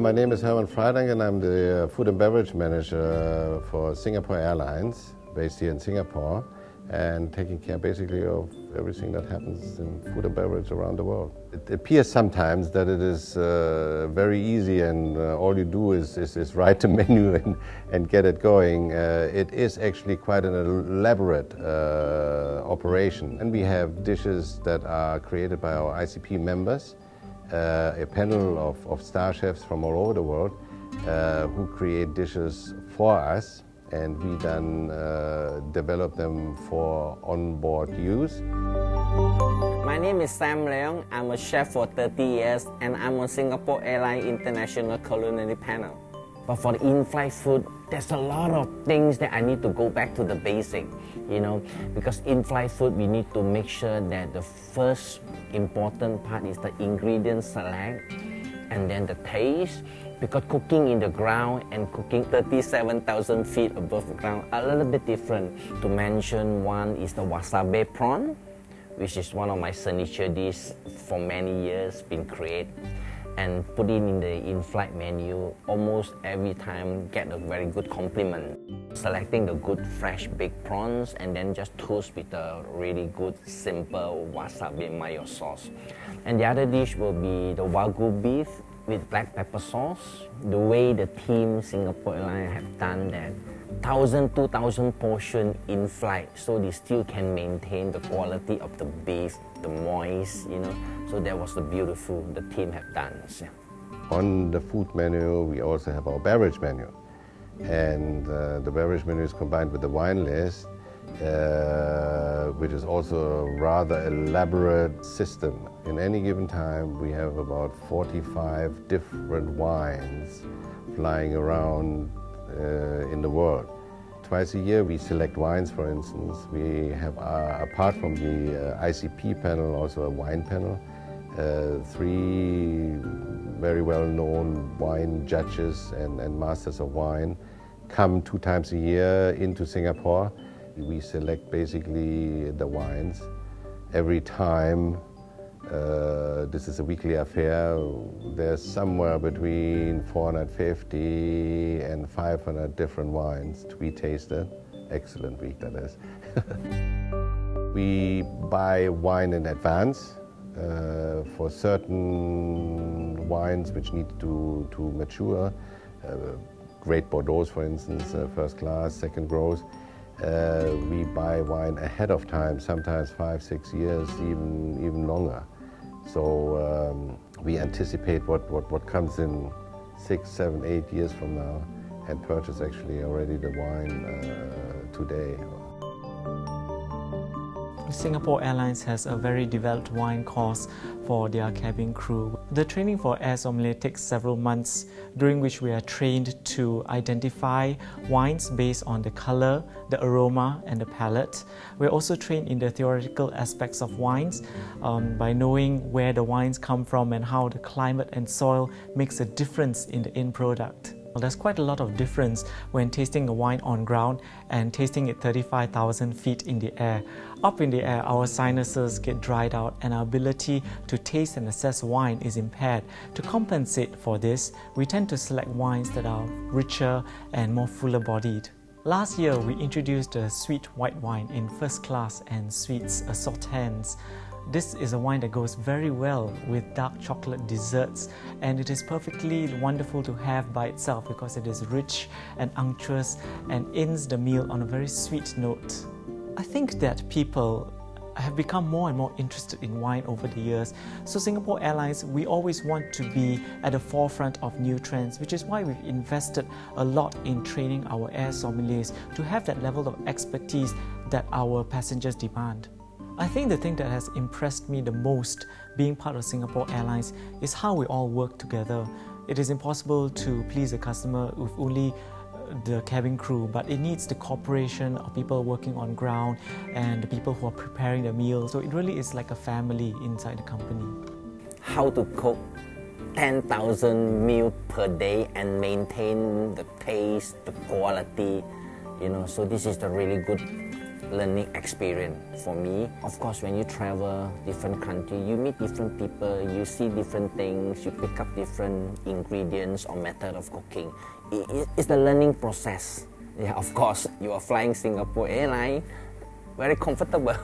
My name is Hermann Freidanck and I'm the food and beverage manager for Singapore Airlines, based here in Singapore, and taking care basically of everything that happens in food and beverage around the world. It appears sometimes that it is very easy and all you do is write the menu and get it going. It is actually quite an elaborate operation, and we have dishes that are created by our ICP members. A panel of star chefs from all over the world who create dishes for us, and we then develop them for on-board use. My name is Leong. I'm a chef for 30 years and I'm on Singapore Airlines International Culinary panel. But for the in-flight food, there's a lot of things that I need to go back to the basic, because in-flight food, we need to make sure that the first important part is the ingredient select and then the taste, because cooking in the ground and cooking 37,000 feet above the ground are a little bit different. To mention one is the wasabi prawn, which is one of my signature dishes for many years, been created. And put it in the in-flight menu, almost every time get a very good compliment. Selecting the good fresh big prawns and then just toast with a really good simple wasabi mayo sauce. And the other dish will be the Wagyu beef with black pepper sauce. The way the team Singapore Airlines have done that, 1,000, 2,000 portion in flight, so they still can maintain the quality of the beef, the moist, So that was the beautiful the team have done. Yeah. On the food menu, we also have our beverage menu, and the beverage menu is combined with the wine list, which is also a rather elaborate system. In any given time, we have about 45 different wines flying around in the world. Twice a year we select wines, for instance. We have, apart from the ICP panel, also a wine panel. 3 very well-known wine judges and masters of wine come 2 times a year into Singapore. We select basically the wines every time. This is a weekly affair. There's somewhere between 450 and 500 different wines to be tasted. Excellent week, that is. We buy wine in advance for certain wines which need to mature. Great Bordeaux, for instance, first class, second growth. We buy wine ahead of time, sometimes 5, 6 years, even longer. So we anticipate what comes in 6, 7, 8 years from now and purchase actually already the wine today. Singapore Airlines has a very developed wine course for their cabin crew. The training for Air Sommelier takes several months, during which we are trained to identify wines based on the color, the aroma, and the palate. We're also trained in the theoretical aspects of wines by knowing where the wines come from and how the climate and soil makes a difference in the end product. Well, there's quite a lot of difference when tasting a wine on ground and tasting it 35,000 feet in the air. Up in the air, our sinuses get dried out and our ability to taste and assess wine is impaired. To compensate for this, we tend to select wines that are richer and more fuller-bodied. Last year, we introduced a sweet white wine in first class and sweets assortants. This is a wine that goes very well with dark chocolate desserts, and it is perfectly wonderful to have by itself because it is rich and unctuous and ends the meal on a very sweet note. I think that people have become more and more interested in wine over the years. So Singapore Airlines, we always want to be at the forefront of new trends, which is why we've invested a lot in training our air sommeliers to have that level of expertise that our passengers demand. I think the thing that has impressed me the most being part of Singapore Airlines is how we all work together. It is impossible to please a customer with only the cabin crew, but it needs the cooperation of people working on ground and the people who are preparing the meal. So it really is like a family inside the company. How to cook 10,000 meals per day and maintain the taste, the quality, so this is the really good learning experience for me. Of course, when you travel different country, you meet different people, you see different things, you pick up different ingredients or method of cooking. It's the learning process. Yeah, of course, you are flying Singapore Airlines, very comfortable.